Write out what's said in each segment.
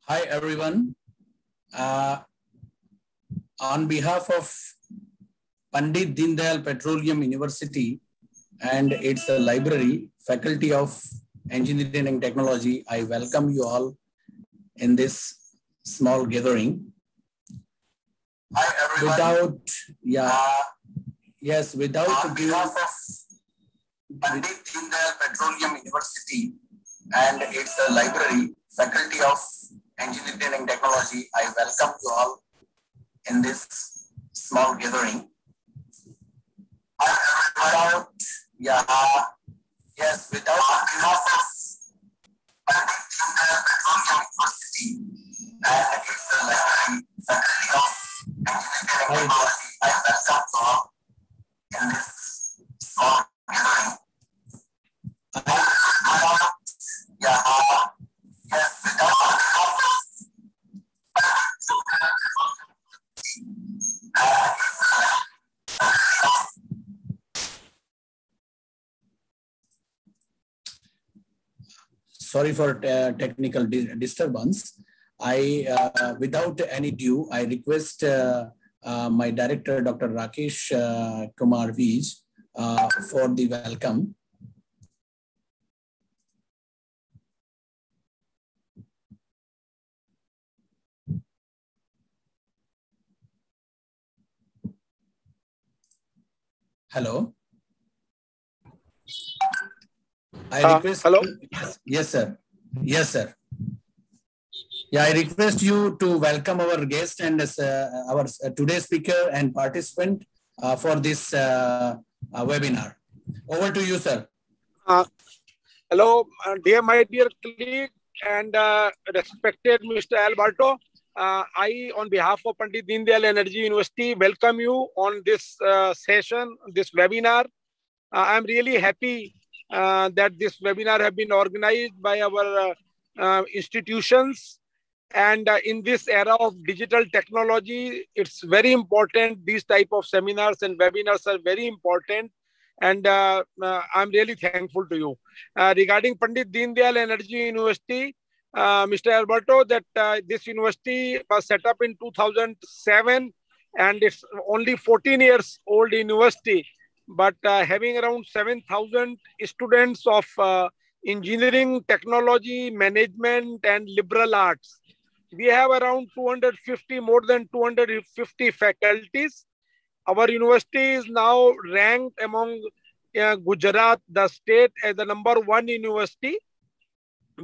Hi, everyone. On behalf of Pandit Dindayal Petroleum University and its library, Faculty of Engineering and Technology, I welcome you all in this small gathering. Hi, everyone. Without on behalf of Pandit Dindayal Petroleum University and its library, Faculty of Engineering and Technology, I welcome you all in this small gathering. Without on behalf of Pandit Dindayal Petroleum University and its library, Faculty of Engineering and Technology, I welcome you all in this small gathering. Sorry for technical disturbance. Without any ado, I request my director, Dr. Rakesh Kumar Vij, for the welcome. Hello. I request. Hello. Yes, sir. Yes, sir. Yeah, I request you to welcome our guest and our today's speaker and participant for this webinar. Over to you, sir. Hello, dear my dear colleague and respected Mr. Alberto. I, on behalf of Pandit Dindayal Energy University, welcome you on this session, this webinar. I'm really happy that this webinar have been organized by our institutions. And in this era of digital technology, it's very important. These type of seminars and webinars are very important. And I'm really thankful to you. Regarding Pandit Dindayal Energy University, Mr. Alberto, that this university was set up in 2007 and it's only 14 years old university, but having around 7,000 students of engineering, technology, management, and liberal arts. We have around more than 250 faculties. Our university is now ranked among Gujarat, the state, as the #1 university.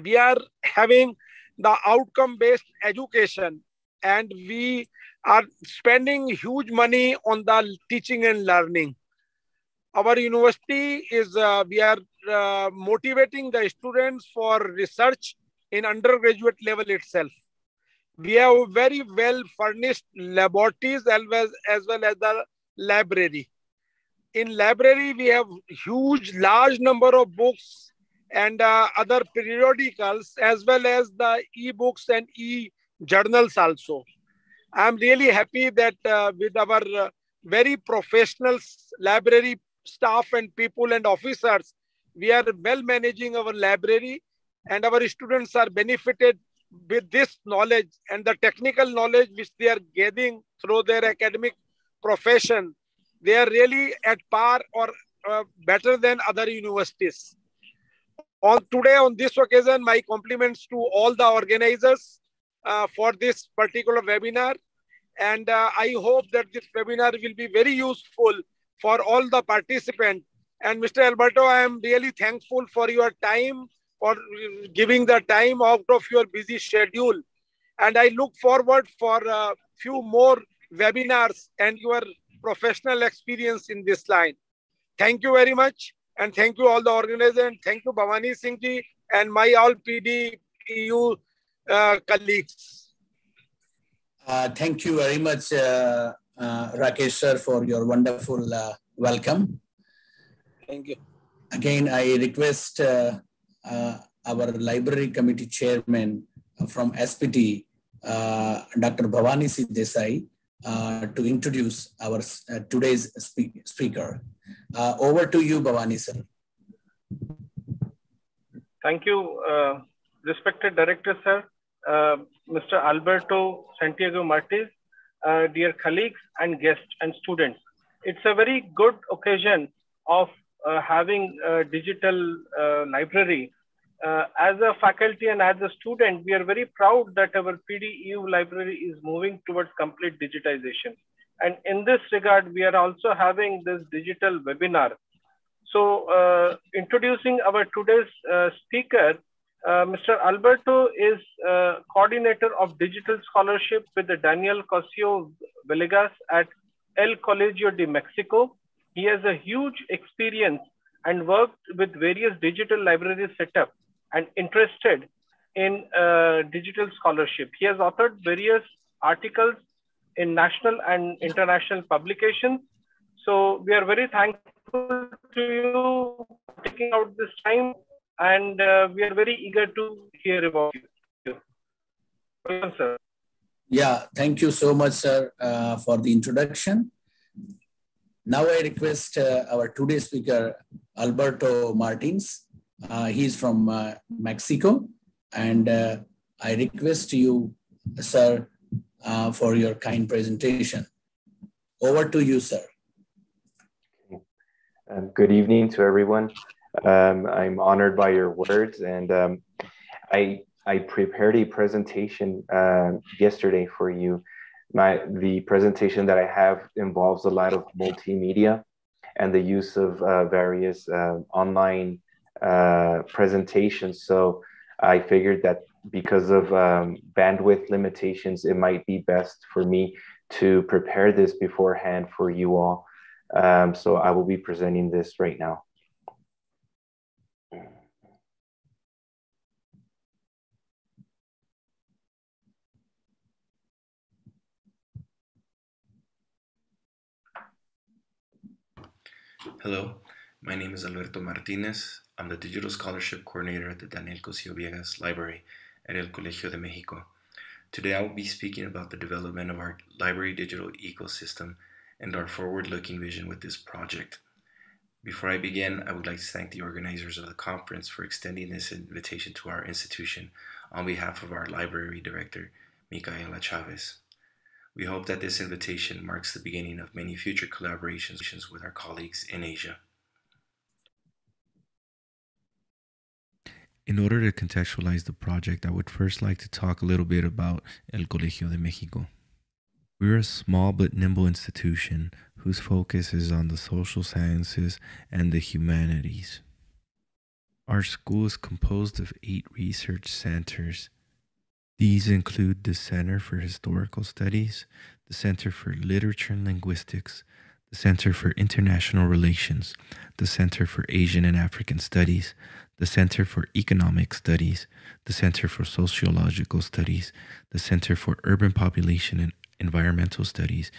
We are having the outcome-based education and we are spending huge money on the teaching and learning. Our university is, we are motivating the students for research in undergraduate level itself. We have very well furnished laboratories as well as the library. In library, we have large number of books and other periodicals as well as the e-books and e-journals also. I'm really happy that with our very professional library staff and people and officers, we are well managing our library and our students are benefited with this knowledge and the technical knowledge which they are getting through their academic profession. They are really at par or better than other universities. Today, on this occasion, my compliments to all the organizers for this particular webinar. And I hope that this webinar will be very useful for all the participants. And Mr. Alberto, I am really thankful for your time, for giving the time out of your busy schedule. And I look forward for a few more webinars and your professional experience in this line. Thank you very much. And thank you all the organizers. Thank you Bhavani Singh ji and my all PDPU colleagues. Thank you very much, Rakesh sir, for your welcome. Thank you. Again, I request our library committee chairman from SPT, Dr. Bhavani Singh Desai, to introduce our today's speaker. Over to you, Bhavani sir. Thank you, respected director sir, Mr. Alberto Santiago Martins, dear colleagues and guests and students. It's a very good occasion of having a digital library. As a faculty and as a student, we are very proud that our PDEU library is moving towards complete digitization. And in this regard, we are also having this digital webinar. So introducing our today's speaker, Mr. Alberto is coordinator of digital scholarship with the Daniel Cosio Villegas at El Colegio de Mexico. He has a huge experience and worked with various digital libraries set up and interested in digital scholarship. He has authored various articles in national and international publications. So we are very thankful to you for taking out this time, and we are very eager to hear about you. Welcome, sir. Yeah, thank you so much, sir, for the introduction. Now I request our today's speaker, Alberto Martins. He's from Mexico, and I request you, sir, for your kind presentation. Over to you, sir. Good evening to everyone. I'm honored by your words, and I prepared a presentation yesterday for you. The presentation that I have involves a lot of multimedia and the use of various online presentations. So I figured that because of bandwidth limitations, it might be best for me to prepare this beforehand for you all. So I will be presenting this right now. Hello, my name is Alberto Martinez. I'm the Digital Scholarship Coordinator at the Daniel Cosio Villegas Library at El Colegio de Mexico. Today I will be speaking about the development of our library digital ecosystem and our forward-looking vision with this project. Before I begin, I would like to thank the organizers of the conference for extending this invitation to our institution on behalf of our library director, Micaela Chavez. We hope that this invitation marks the beginning of many future collaborations with our colleagues in Asia. In order to contextualize the project, I would first like to talk a little bit about El Colegio de Mexico. We're a small but nimble institution whose focus is on the social sciences and the humanities. Our school is composed of 8 research centers. These include the Center for Historical Studies, the Center for Literature and Linguistics, the Center for International Relations, the Center for Asian and African Studies, the Center for Economic Studies, the Center for Sociological Studies, the Center for Urban Population and Environmental Studies,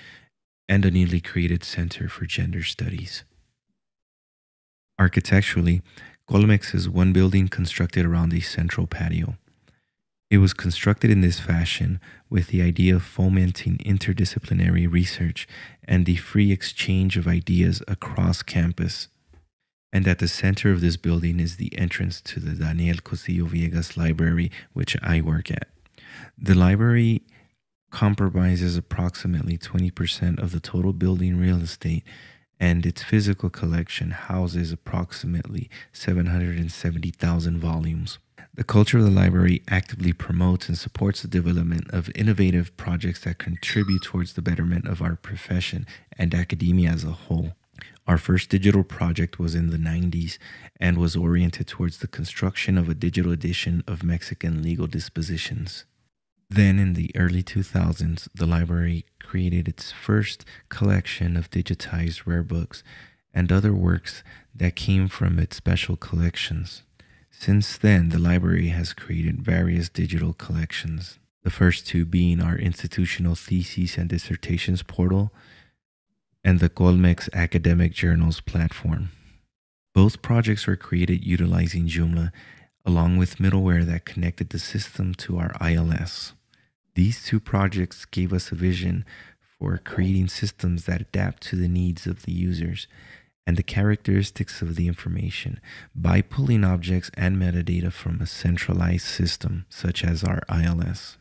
and a newly created Center for Gender Studies. Architecturally, Colmex is one building constructed around a central patio. It was constructed in this fashion with the idea of fomenting interdisciplinary research and the free exchange of ideas across campus. And at the center of this building is the entrance to the Daniel Cosio Villegas Library, which I work at. The library compromises approximately 20% of the total building real estate, and its physical collection houses approximately 770,000 volumes. The culture of the library actively promotes and supports the development of innovative projects that contribute towards the betterment of our profession and academia as a whole. Our first digital project was in the 90s and was oriented towards the construction of a digital edition of Mexican legal dispositions. Then in the early 2000s, the library created its first collection of digitized rare books and other works that came from its special collections. Since then, the library has created various digital collections, the first 2 being our institutional theses and dissertations portal and the Colmex Academic Journals platform. Both projects were created utilizing Joomla, along with middleware that connected the system to our ILS. These 2 projects gave us a vision for creating systems that adapt to the needs of the users and the characteristics of the information by pulling objects and metadata from a centralized system, such as our ILS.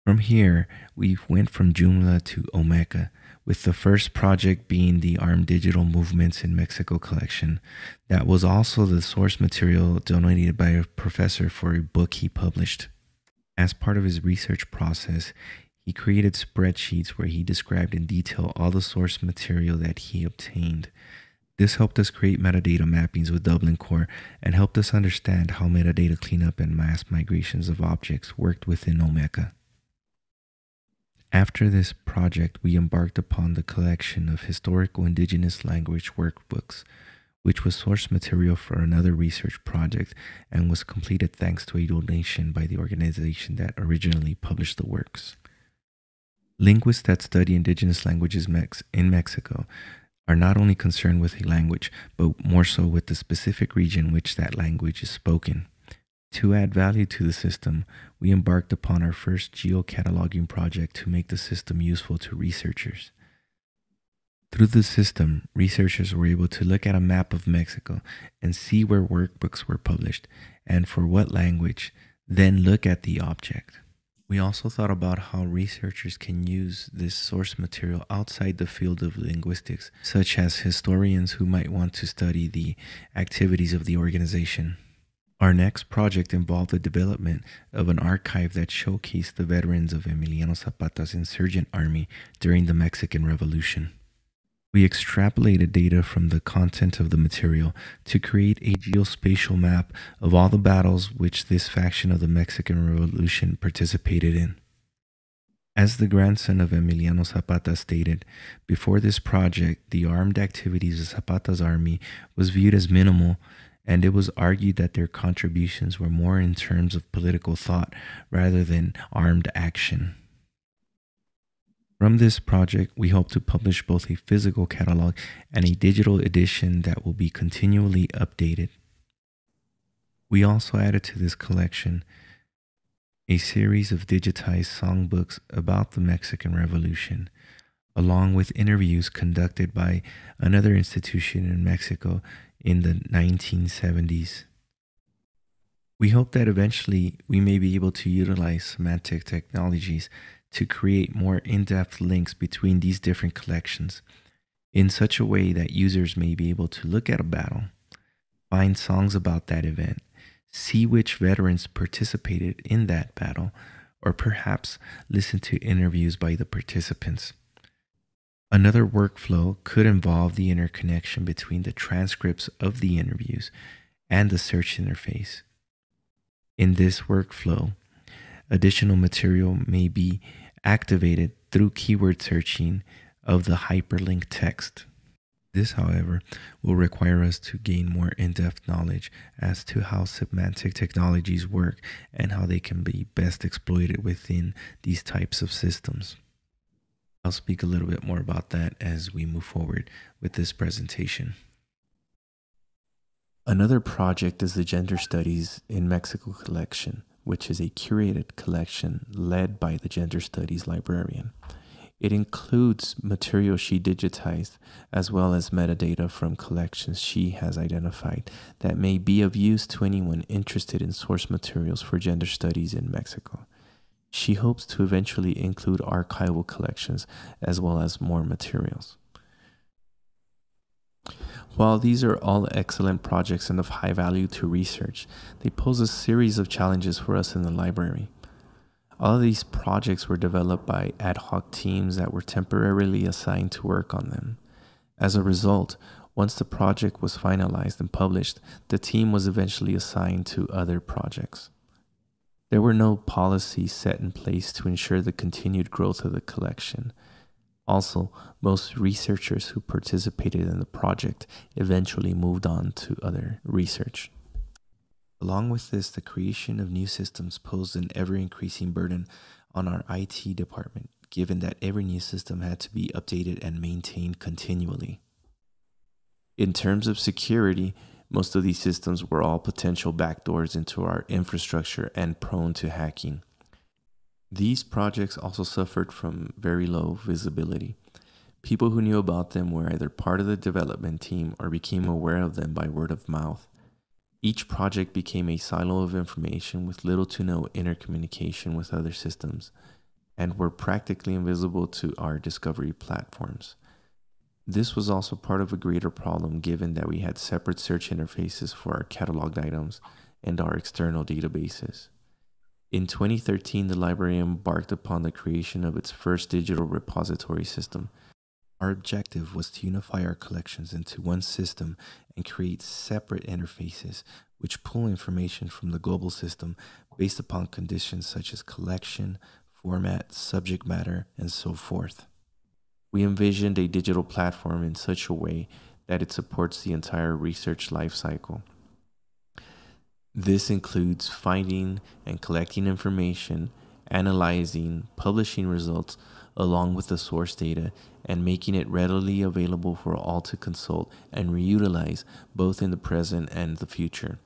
From here, we went from Joomla to Omeka, with the first project being the ARM Digital Movements in Mexico collection. That was also the source material donated by a professor for a book he published. As part of his research process, he created spreadsheets where he described in detail all the source material that he obtained. This helped us create metadata mappings with Dublin Core and helped us understand how metadata cleanup and mass migrations of objects worked within Omeka. After this project, we embarked upon the collection of historical indigenous language workbooks, which was source material for another research project and was completed thanks to a donation by the organization that originally published the works. Linguists that study indigenous languages in Mexico are not only concerned with a language, but more so with the specific region in which that language is spoken. To add value to the system, we embarked upon our first geocataloging project to make the system useful to researchers. Through the system, researchers were able to look at a map of Mexico and see where workbooks were published and for what language, then look at the object. We also thought about how researchers can use this source material outside the field of linguistics, such as historians who might want to study the activities of the organization. Our next project involved the development of an archive that showcased the veterans of Emiliano Zapata's insurgent army during the Mexican Revolution. We extrapolated data from the content of the material to create a geospatial map of all the battles which this faction of the Mexican Revolution participated in. As the grandson of Emiliano Zapata stated, before this project, the armed activities of Zapata's army was viewed as minimal, and it was argued that their contributions were more in terms of political thought rather than armed action. From this project, we hope to publish both a physical catalog and a digital edition that will be continually updated. We also added to this collection a series of digitized songbooks about the Mexican Revolution, along with interviews conducted by another institution in Mexico in the 1970s. We hope that eventually we may be able to utilize semantic technologies to create more in-depth links between these different collections in such a way that users may be able to look at a battle, find songs about that event, see which veterans participated in that battle, or perhaps listen to interviews by the participants. Another workflow could involve the interconnection between the transcripts of the interviews and the search interface. In this workflow, additional material may be activated through keyword searching of the hyperlinked text. This, however, will require us to gain more in-depth knowledge as to how semantic technologies work and how they can be best exploited within these types of systems. I'll speak a little bit more about that as we move forward with this presentation. Another project is the Gender Studies in Mexico collection, which is a curated collection led by the Gender Studies librarian. It includes material she digitized as well as metadata from collections she has identified that may be of use to anyone interested in source materials for gender studies in Mexico. She hopes to eventually include archival collections as well as more materials. While these are all excellent projects and of high value to research, they pose a series of challenges for us in the library. All of these projects were developed by ad hoc teams that were temporarily assigned to work on them. As a result, once the project was finalized and published, the team was eventually assigned to other projects. There were no policies set in place to ensure the continued growth of the collection. Also, most researchers who participated in the project eventually moved on to other research. Along with this, the creation of new systems posed an ever-increasing burden on our IT department, given that every new system had to be updated and maintained continually. In terms of security, most of these systems were all potential backdoors into our infrastructure and prone to hacking. These projects also suffered from very low visibility. People who knew about them were either part of the development team or became aware of them by word of mouth. Each project became a silo of information with little to no intercommunication with other systems, and were practically invisible to our discovery platforms. This was also part of a greater problem given that we had separate search interfaces for our cataloged items and our external databases. In 2013, the library embarked upon the creation of its first digital repository system. Our objective was to unify our collections into one system and create separate interfaces which pull information from the global system based upon conditions such as collection, format, subject matter, and so forth. We envisioned a digital platform in such a way that it supports the entire research lifecycle. This includes finding and collecting information, analyzing, publishing results along with the source data, and making it readily available for all to consult and reutilize both in the present and the future.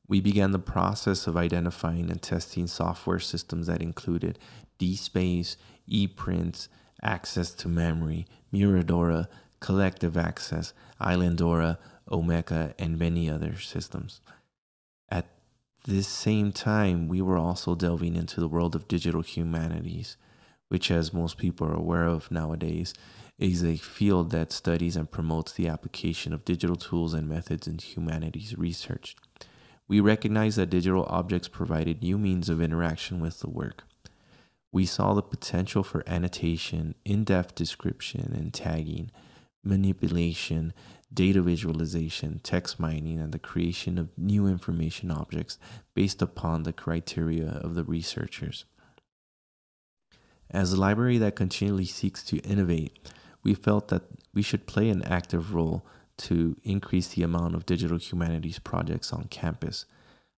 We began the process of identifying and testing software systems that included DSpace, ePrints, access to memory, Miradora, collective access, Islandora, Omeka, and many other systems. At this same time, we were also delving into the world of digital humanities, which, as most people are aware of nowadays, is a field that studies and promotes the application of digital tools and methods in humanities research. We recognized that digital objects provided new means of interaction with the work. We saw the potential for annotation, in-depth description and tagging, manipulation, data visualization, text mining, and the creation of new information objects based upon the criteria of the researchers. As a library that continually seeks to innovate, we felt that we should play an active role to increase the amount of digital humanities projects on campus.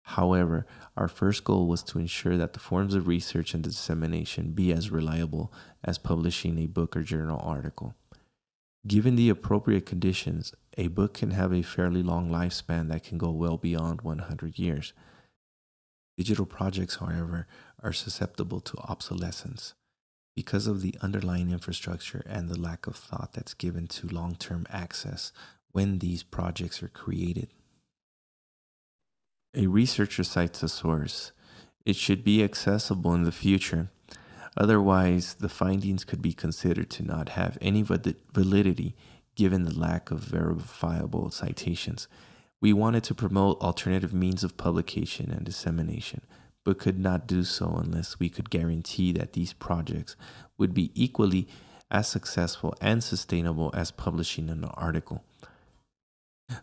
However, our first goal was to ensure that the forms of research and dissemination be as reliable as publishing a book or journal article. Given the appropriate conditions, a book can have a fairly long lifespan that can go well beyond 100 years. Digital projects, however, are susceptible to obsolescence because of the underlying infrastructure and the lack of thought that's given to long-term access when these projects are created. A researcher cites a source. It should be accessible in the future. Otherwise, the findings could be considered to not have any validity given the lack of verifiable citations. We wanted to promote alternative means of publication and dissemination, but could not do so unless we could guarantee that these projects would be equally as successful and sustainable as publishing an article.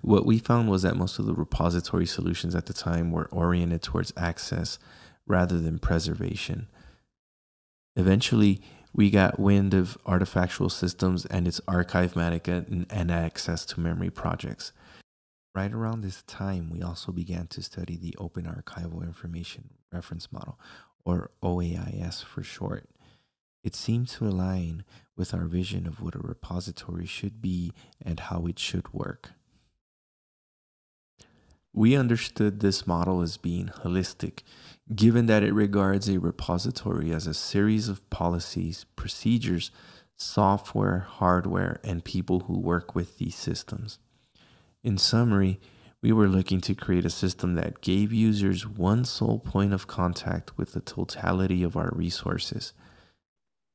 What we found was that most of the repository solutions at the time were oriented towards access rather than preservation. Eventually, we got wind of artifactual systems and its archivematic and access to memory projects. Right around this time, we also began to study the Open Archival Information Reference Model, or OAIS for short. It seemed to align with our vision of what a repository should be and how it should work. We understood this model as being holistic, given that it regards a repository as a series of policies, procedures, software, hardware, and people who work with these systems. In summary, we were looking to create a system that gave users one sole point of contact with the totality of our resources,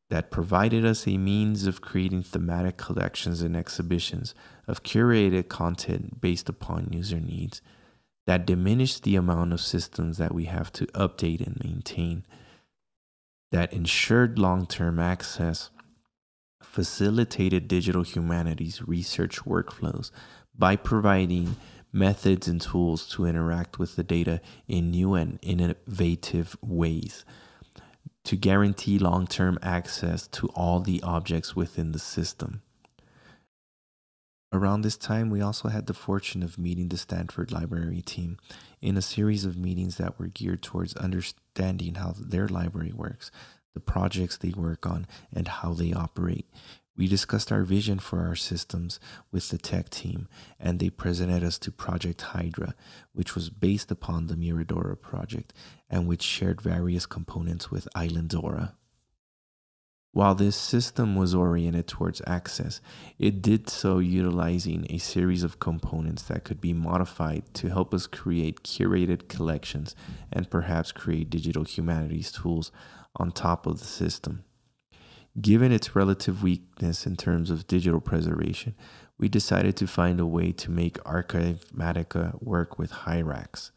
that provided us a means of creating thematic collections and exhibitions of curated content based upon user needs, that diminished the amount of systems that we have to update and maintain, that ensured long-term access, facilitated digital humanities research workflows by providing methods and tools to interact with the data in new and innovative ways, to guarantee long-term access to all the objects within the system. Around this time, we also had the fortune of meeting the Stanford library team in a series of meetings that were geared towards understanding how their library works, the projects they work on, and how they operate. We discussed our vision for our systems with the tech team, and they presented us to Project Hydra, which was based upon the Miradora project and which shared various components with Islandora. While this system was oriented towards access, it did so utilizing a series of components that could be modified to help us create curated collections and perhaps create digital humanities tools on top of the system. Given its relative weakness in terms of digital preservation, we decided to find a way to make Archivematica work with Hyrax.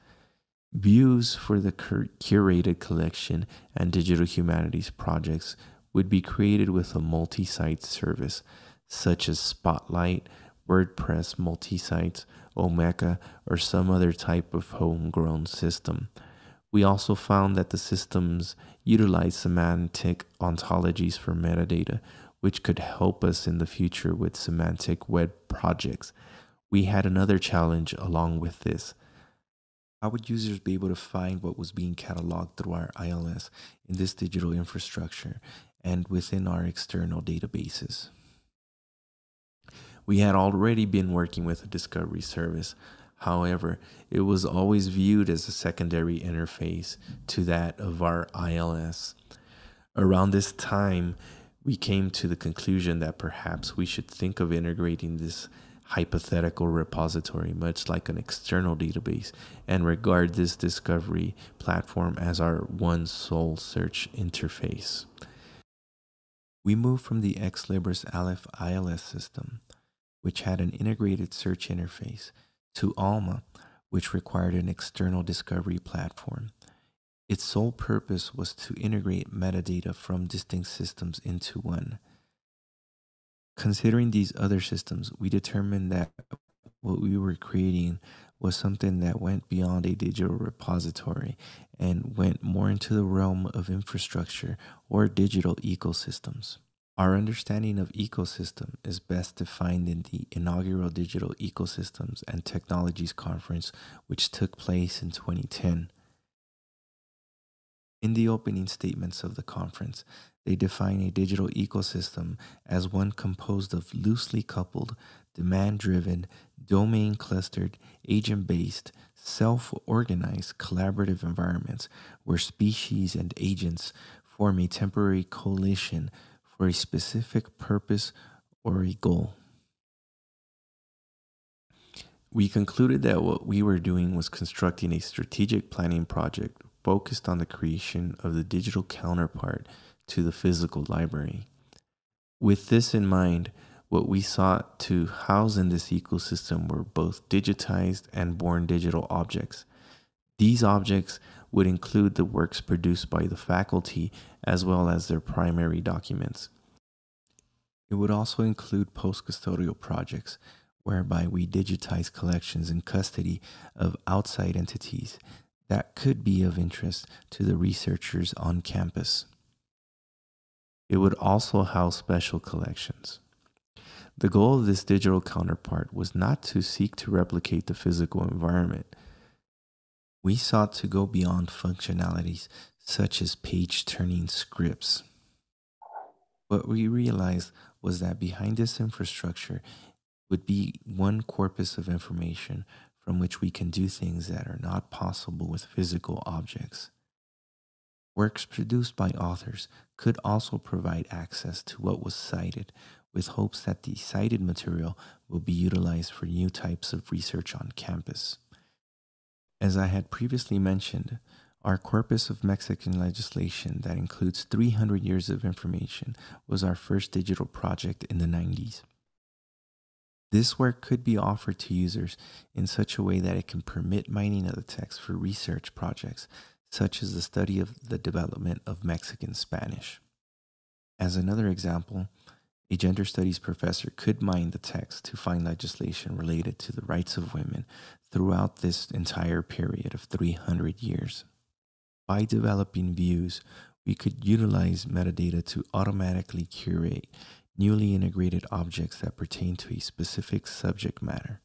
Views for the curated collection and digital humanities projects would be created with a multi-site service, such as Spotlight, WordPress multi-sites, Omeka, or some other type of homegrown system. We also found that the systems utilize semantic ontologies for metadata, which could help us in the future with semantic web projects. We had another challenge along with this. How would users be able to find what was being cataloged through our ILS in this digital infrastructure and within our external databases? We had already been working with a discovery service. However, it was always viewed as a secondary interface to that of our ILS. Around this time, we came to the conclusion that perhaps we should think of integrating this hypothetical repository much like an external database and regard this discovery platform as our one sole search interface. We moved from the Ex Libris Aleph ILS system, which had an integrated search interface, to Alma, which required an external discovery platform. Its sole purpose was to integrate metadata from distinct systems into one. Considering these other systems, we determined that what we were creating was something that went beyond a digital repository and went more into the realm of infrastructure or digital ecosystems. Our understanding of ecosystem is best defined in the inaugural Digital Ecosystems and Technologies Conference, which took place in 2010. In the opening statements of the conference, they define a digital ecosystem as one composed of loosely coupled, demand-driven, domain-clustered, agent-based, self-organized collaborative environments where species and agents form a temporary coalition for a specific purpose or a goal. We concluded that what we were doing was constructing a strategic planning project focused on the creation of the digital counterpart to the physical library. With this in mind, what we sought to house in this ecosystem were both digitized and born digital objects. These objects would include the works produced by the faculty as well as their primary documents. It would also include post-custodial projects, whereby we digitize collections in custody of outside entities that could be of interest to the researchers on campus. It would also house special collections. The goal of this digital counterpart was not to seek to replicate the physical environment. We sought to go beyond functionalities such as page-turning scripts. What we realized was that behind this infrastructure would be one corpus of information from which we can do things that are not possible with physical objects. Works produced by authors could also provide access to what was cited, with hopes that the cited material will be utilized for new types of research on campus. As I had previously mentioned, our corpus of Mexican legislation that includes 300 years of information was our first digital project in the 90s. This work could be offered to users in such a way that it can permit mining of the text for research projects, such as the study of the development of Mexican Spanish. As another example, a gender studies professor could mine the text to find legislation related to the rights of women throughout this entire period of 300 years. By developing views, we could utilize metadata to automatically curate newly integrated objects that pertain to a specific subject matter.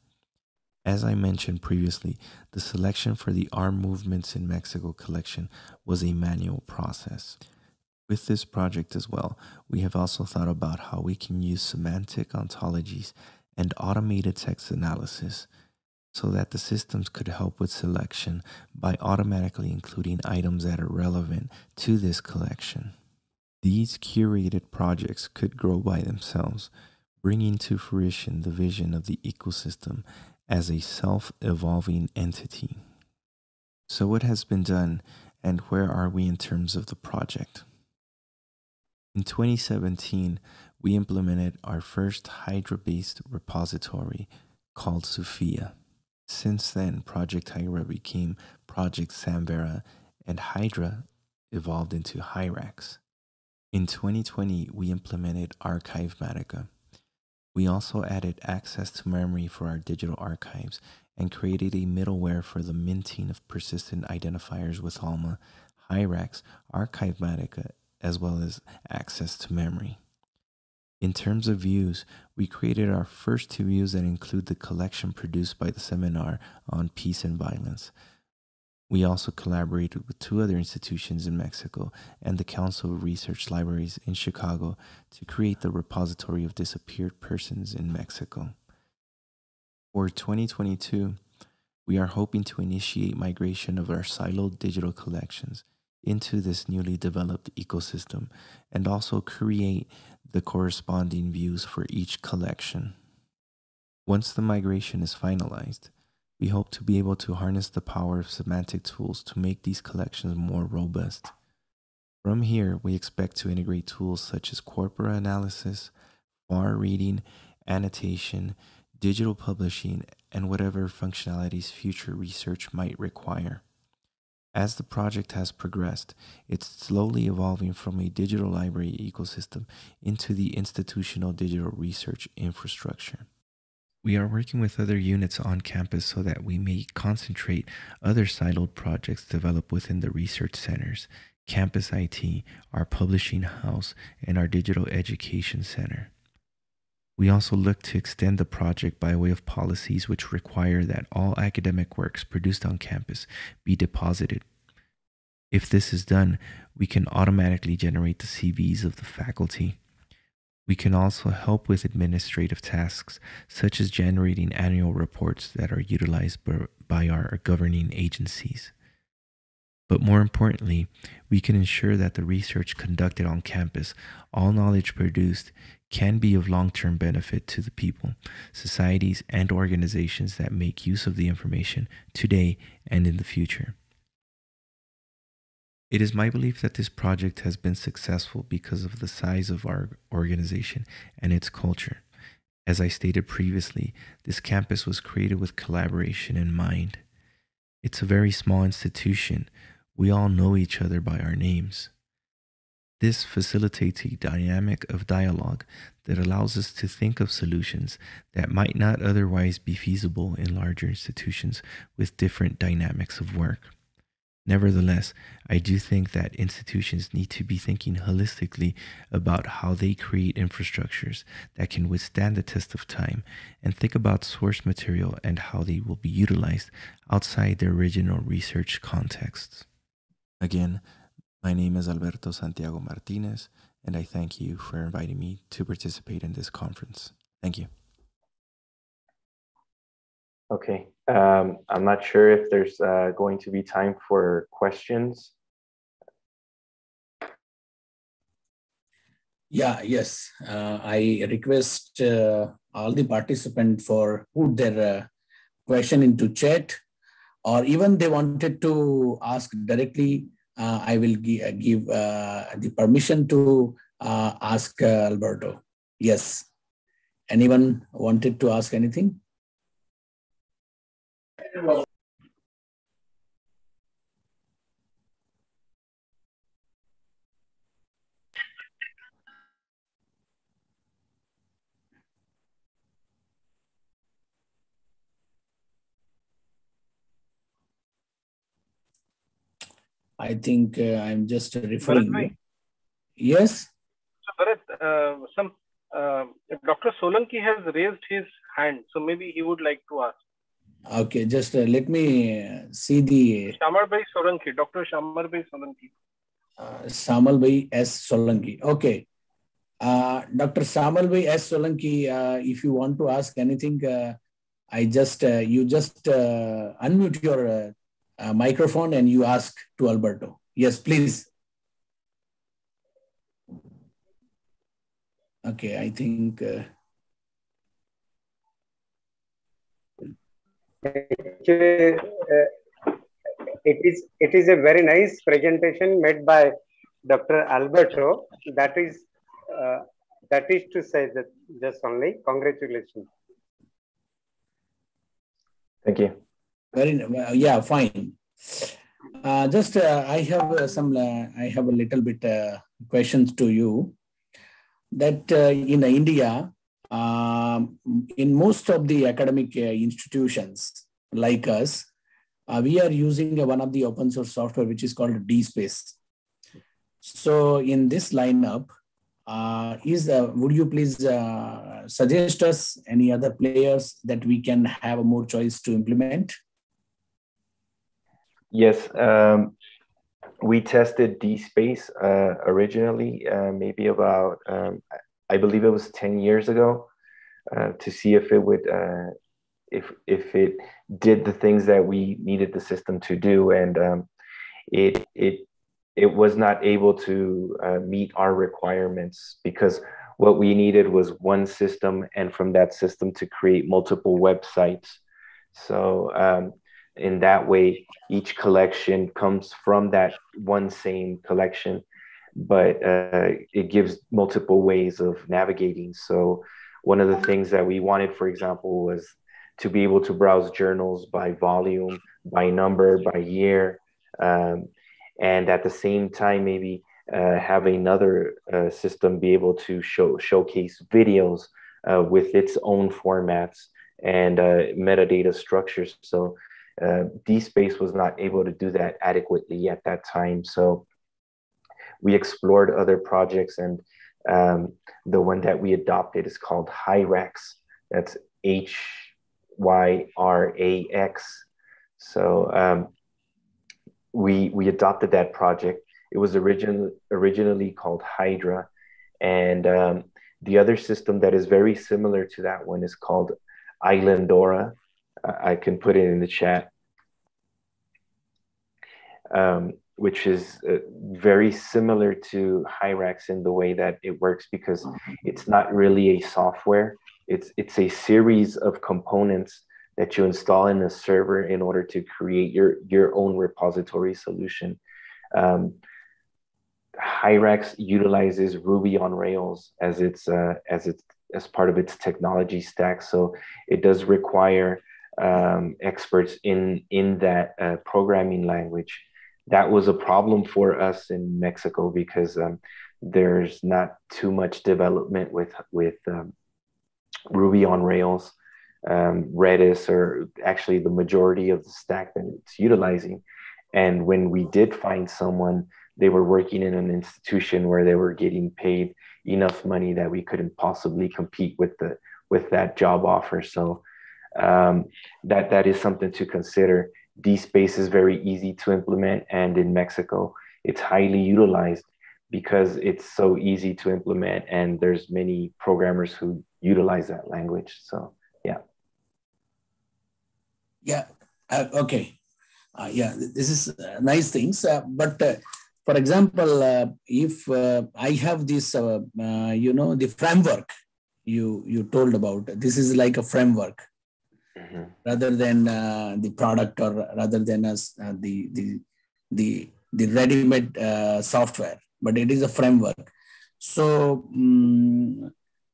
As I mentioned previously, the selection for the Armed Movements in Mexico collection was a manual process. With this project as well, we have also thought about how we can use semantic ontologies and automated text analysis so that the systems could help with selection by automatically including items that are relevant to this collection. These curated projects could grow by themselves, bringing to fruition the vision of the ecosystem as a self-evolving entity. So what has been done, and where are we in terms of the project? In 2017, we implemented our first Hydra-based repository called Sophia. Since then, Project Hydra became Project Samvera, and Hydra evolved into Hyrax. In 2020, we implemented Archivematica. We also added access to memory for our digital archives and created a middleware for the minting of persistent identifiers with Alma, Hyrax, Archivematica, as well as access to memory. In terms of views, we created our first two views that include the collection produced by the seminar on peace and violence. We also collaborated with two other institutions in Mexico and the Council of Research Libraries in Chicago to create the Repository of Disappeared Persons in Mexico. For 2022, we are hoping to initiate migration of our siloed digital collections into this newly developed ecosystem and also create the corresponding views for each collection. Once the migration is finalized, we hope to be able to harness the power of semantic tools to make these collections more robust. From here, we expect to integrate tools such as corpora analysis, FAR reading, annotation, digital publishing, and whatever functionalities future research might require. As the project has progressed, it's slowly evolving from a digital library ecosystem into the institutional digital research infrastructure. We are working with other units on campus so that we may concentrate other siloed projects developed within the research centers, Campus IT, our publishing house, and our digital education center. We also look to extend the project by way of policies which require that all academic works produced on campus be deposited. If this is done, we can automatically generate the CVs of the faculty. We can also help with administrative tasks, such as generating annual reports that are utilized by our governing agencies. But more importantly, we can ensure that the research conducted on campus, all knowledge produced, can be of long-term benefit to the people, societies, and organizations that make use of the information today and in the future. It is my belief that this project has been successful because of the size of our organization and its culture. As I stated previously, this campus was created with collaboration in mind. It's a very small institution. We all know each other by our names. This facilitates a dynamic of dialogue that allows us to think of solutions that might not otherwise be feasible in larger institutions with different dynamics of work. Nevertheless, I do think that institutions need to be thinking holistically about how they create infrastructures that can withstand the test of time and think about source material and how they will be utilized outside their original research contexts. Again, my name is Alberto Santiago Martinez, and I thank you for inviting me to participate in this conference. Thank you. Okay, I'm not sure if there's going to be time for questions. Yes. I request all the participants for put their question into chat, or even they wanted to ask directly. I will give the permission to ask Alberto. Yes. Anyone wanted to ask anything? I think I'm just referring. Bharat, yes. So Bharat, Dr. Solanki has raised his hand, so maybe he would like to ask. Okay, just let me see the... Shamarbai Solanki, Dr. Shamarbai Solanki. Samalbai S. Solanki. Okay. Dr. Samalbai S. Solanki, if you want to ask anything, you just unmute your microphone and you ask to Alberto. Yes, please. Okay, I think. Actually, it is a very nice presentation made by Dr. Alberto. That is to say that just only congratulations. Thank you. Yeah, fine. I have I have a little bit questions to you. That in India, in most of the academic institutions like us, we are using one of the open source software which is called DSpace. So in this lineup, would you please suggest us any other players that we can have more choice to implement? Yes, we tested DSpace originally, maybe about, I believe it was 10 years ago, to see if it would, if it did the things that we needed the system to do, and it was not able to meet our requirements, because what we needed was one system, and from that system to create multiple websites. So in that way, each collection comes from that one same collection, but it gives multiple ways of navigating. So one of the things that we wanted, for example, was to be able to browse journals by volume, by number, by year, and at the same time, maybe have another system be able to showcase videos with its own formats and metadata structures. So DSpace was not able to do that adequately at that time. So we explored other projects, and the one that we adopted is called Hyrax. That's Hyrax. So we adopted that project. It was originally called Hydra, and the other system that is very similar to that one is called Islandora. I can put it in the chat, which is very similar to Hyrax in the way that it works, because it's not really a software. It's a series of components that you install in a server in order to create your own repository solution. Hyrax utilizes Ruby on Rails as part of its technology stack, so it does require experts in that programming language. That was a problem for us in Mexico, because there's not too much development with Ruby on Rails, Redis, or actually the majority of the stack that it's utilizing. And when we did find someone, they were working in an institution where they were getting paid enough money that we couldn't possibly compete with that job offer. So that is something to consider. DSpace is very easy to implement, and in Mexico, it's highly utilized because it's so easy to implement, and there's many programmers who utilize that language. So yeah. Yeah. Okay. Yeah, this is nice things. But for example, if I have this, the framework you told about, this is like a framework. Mm-hmm. Rather than the product, or rather than the ready-made software, but it is a framework. So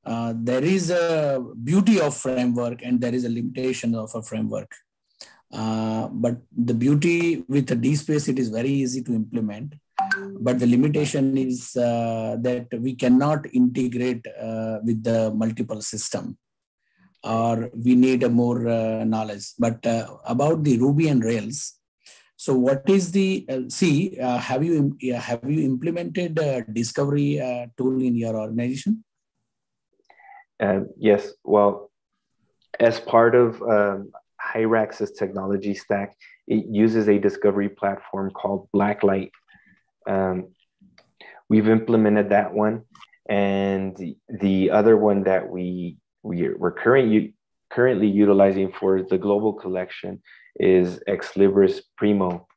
there is a beauty of framework, and there is a limitation of a framework. But the beauty with the DSpace, it is very easy to implement. But the limitation is that we cannot integrate with the multiple system, or we need a more knowledge. But about the Ruby and Rails, so what is the have you implemented a discovery tool in your organization? Yes. Well, as part of Hyrax's technology stack, it uses a discovery platform called Blacklight. We've implemented that one, and the other one that we're currently utilizing for the global collection is Ex Libris Primo.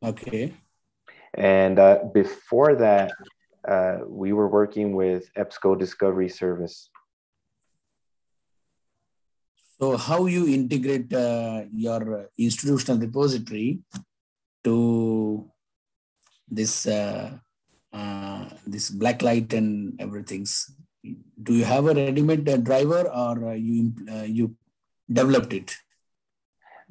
Okay. And before that, we were working with EBSCO Discovery Service. So how you integrate your institutional repository to this this blacklight and everything's? Do you have a ready-made driver, or you developed it?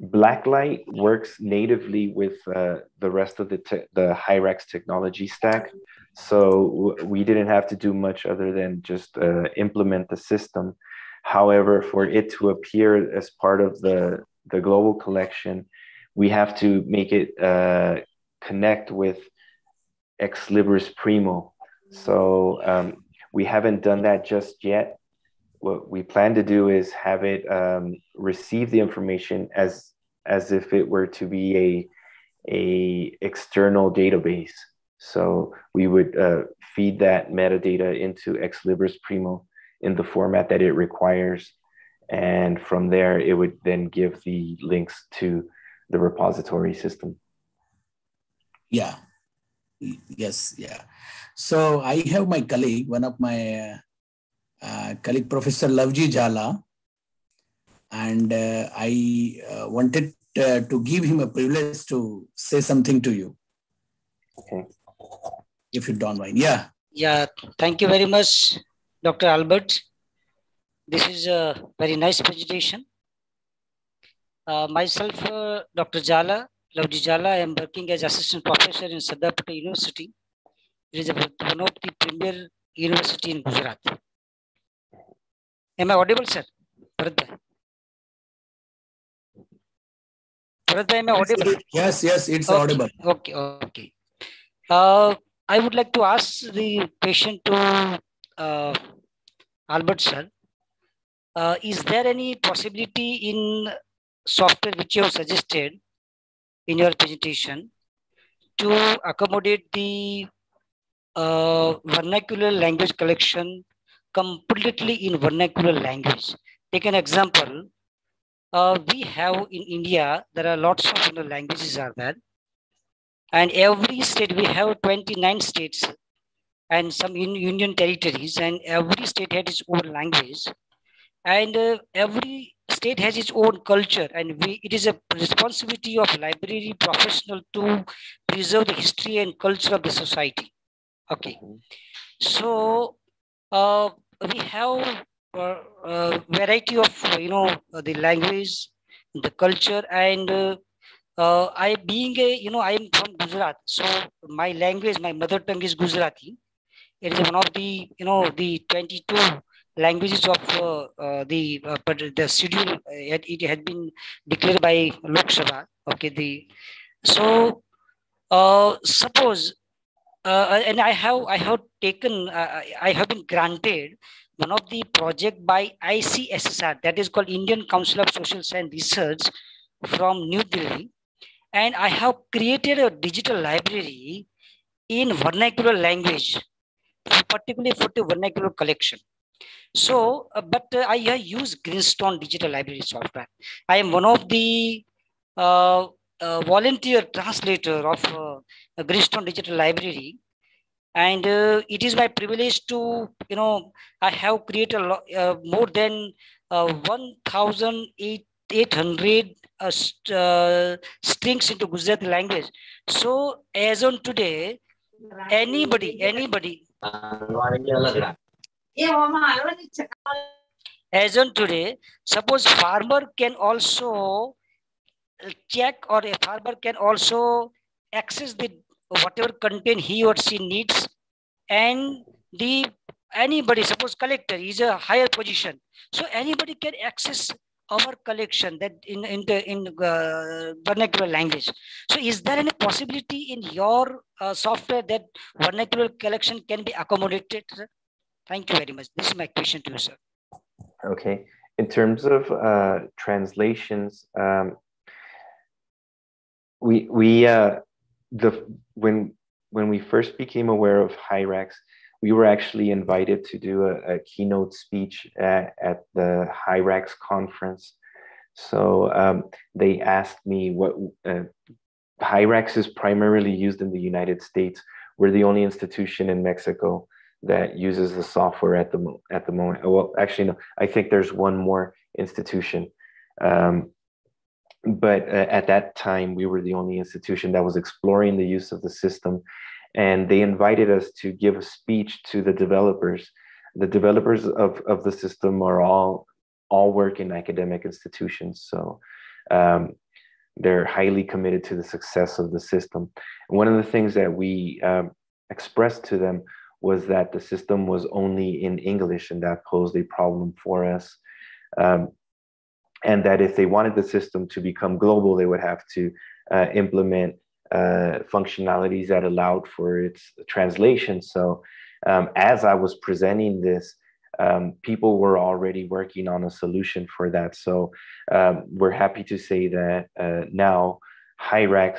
Blacklight works natively with the rest of the Hyrax technology stack. So we didn't have to do much other than just implement the system. However, for it to appear as part of the global collection, we have to make it connect with Ex Libris Primo. So we haven't done that just yet. What we plan to do is have it receive the information as if it were to be a external database. So we would feed that metadata into Ex Libris Primo in the format that it requires. And from there, it would then give the links to the repository system. Yeah. Yes. Yeah. So I have my colleague, one of my colleague, Professor Lavji Jala, and I wanted to give him a privilege to say something to you. Okay. If you don't mind. Yeah. Yeah. Thank you very much, Dr. Albert. This is a very nice presentation. Myself, Dr. Jala, Lavji Jala, I am working as assistant professor in Saddapata University. It is one of the premier university in Gujarat. Am I audible, sir? Bharat Bhai, am I audible? Yes, it's okay, audible. Okay. I would like to ask the question to Albert, sir. Is there any possibility in software which you have suggested in your presentation to accommodate the vernacular language collection completely in vernacular language? Take an example. We have in India, there are lots of languages are there. And every state, we have 29 states and some union territories, and every state has its own language. And every state has its own culture, and it is a responsibility of library professional to preserve the history and culture of the society. Okay. So we have variety of the language, the culture, and I being I am from Gujarat, so my language, my mother tongue is Gujarati. It is one of the the 22 languages of the schedule. It had been declared by Lok Sabha. Okay, so suppose. And I have taken, I have been granted one of the project by ICSSR, that is called Indian Council of Social Science Research from New Delhi. And I have created a digital library in vernacular language, particularly for the vernacular collection. So, I use Greenstone digital library software. I am one of the volunteer translator of Greenstone digital library, and it is my privilege to I have created more than 1,800 strings into Gujarati language. So as on today, anybody as on today, suppose farmer can also check, or a farmer can also access the whatever content he or she needs, and anybody, suppose collector is a higher position, so anybody can access our collection that in vernacular language. So is there any possibility in your software that vernacular collection can be accommodated? Thank you very much. This is my question to you, sir. Okay. In terms of translations, when we first became aware of Hyrax, we were actually invited to do a keynote speech at the Hyrax conference. So they asked me what Hyrax is primarily used in the United States. we're the only institution in Mexico that uses the software at the moment. Well, actually, no, I think there's one more institution. But at that time, we were the only institution that was exploring the use of the system. And they invited us to give a speech to the developers. The developers of the system are all work in academic institutions. So they're highly committed to the success of the system. And one of the things that we expressed to them was that the system was only in English, and that posed a problem for us. And that if they wanted the system to become global, they would have to implement functionalities that allowed for its translation. So as I was presenting this, people were already working on a solution for that. So we're happy to say that now Hyrax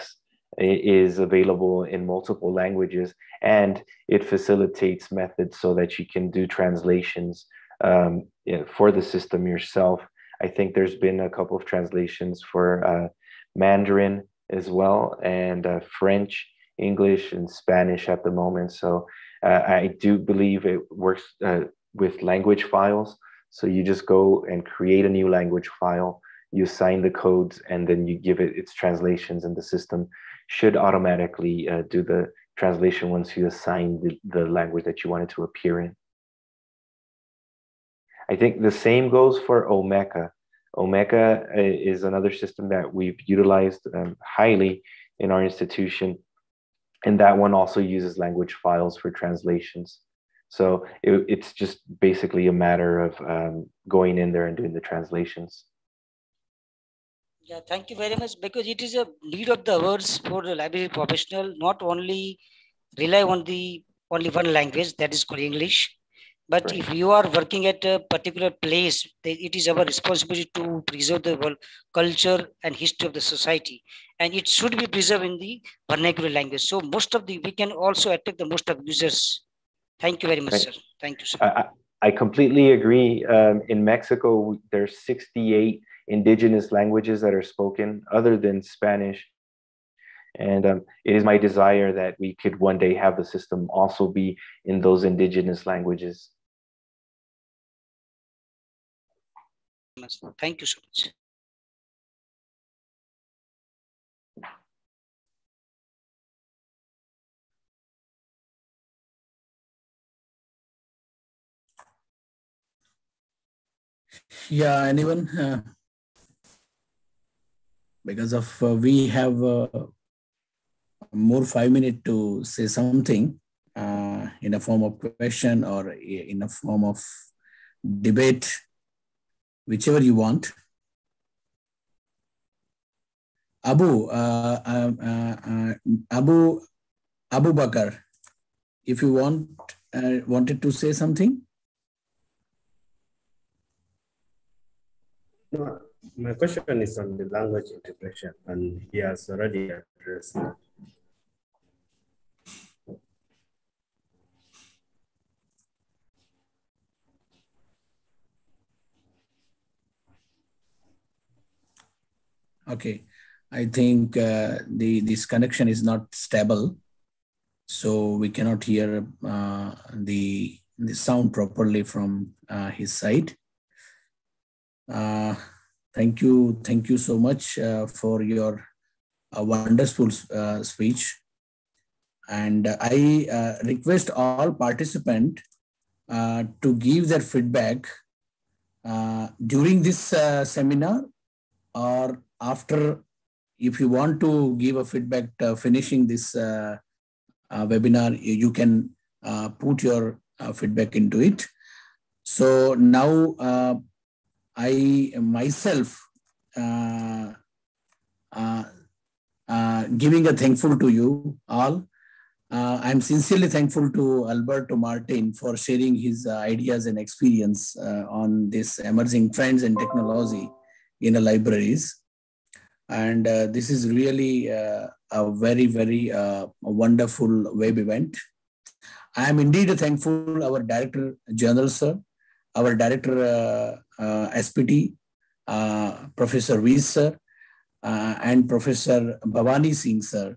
is available in multiple languages, and it facilitates methods so that you can do translations for the system yourself. I think there's been a couple of translations for Mandarin as well, and French, English, and Spanish at the moment. So I do believe it works with language files. So you just go and create a new language file, you assign the codes, and then you give it its translations, and the system should automatically do the translation once you assign the language that you want it to appear in. I think the same goes for Omeka. Omeka is another system that we've utilized highly in our institution. And that one also uses language files for translations. So it's just basically a matter of going in there and doing the translations. Yeah, thank you very much, because it is a need of the hours for the library professional, not only rely on the only one language, that is called English. But right. If you are working at a particular place, it is our responsibility to preserve the culture and history of the society. And it should be preserved in the vernacular language. So we can also attack the most of users. Thank you very much, sir. Thank you, sir. I completely agree. In Mexico, there's 68 indigenous languages that are spoken other than Spanish. And it is my desire that we could one day have the system also be in those indigenous languages. Thank you so much. Yeah, anyone? Because of we have more 5 minutes to say something in a form of question or in a form of debate, whichever you want. Abu Bakar, if you wanted to say something. No, my question is on the language integration, and he has already addressed it. Okay, I think this connection is not stable, so we cannot hear the sound properly from his side. Thank you so much for your wonderful speech. And I request all participants to give their feedback during this seminar, or after. If you want to give a feedback finishing this webinar, you can put your feedback into it. So now I myself giving a thankful to you all. I'm sincerely thankful to Alberto Martin for sharing his ideas and experience on this emerging trends and technology in the libraries. And this is really a very, very wonderful web event. I am indeed thankful our Director General, sir, our Director SPT, Professor Vees, sir, and Professor Bhavani Singh, sir,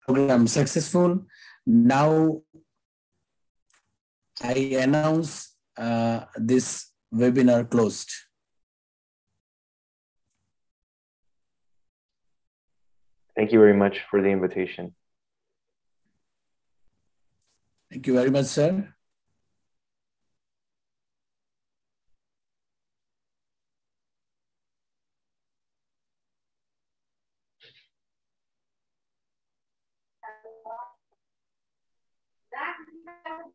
program successful. Now I announce this webinar closed. Thank you very much for the invitation. Thank you very much, sir.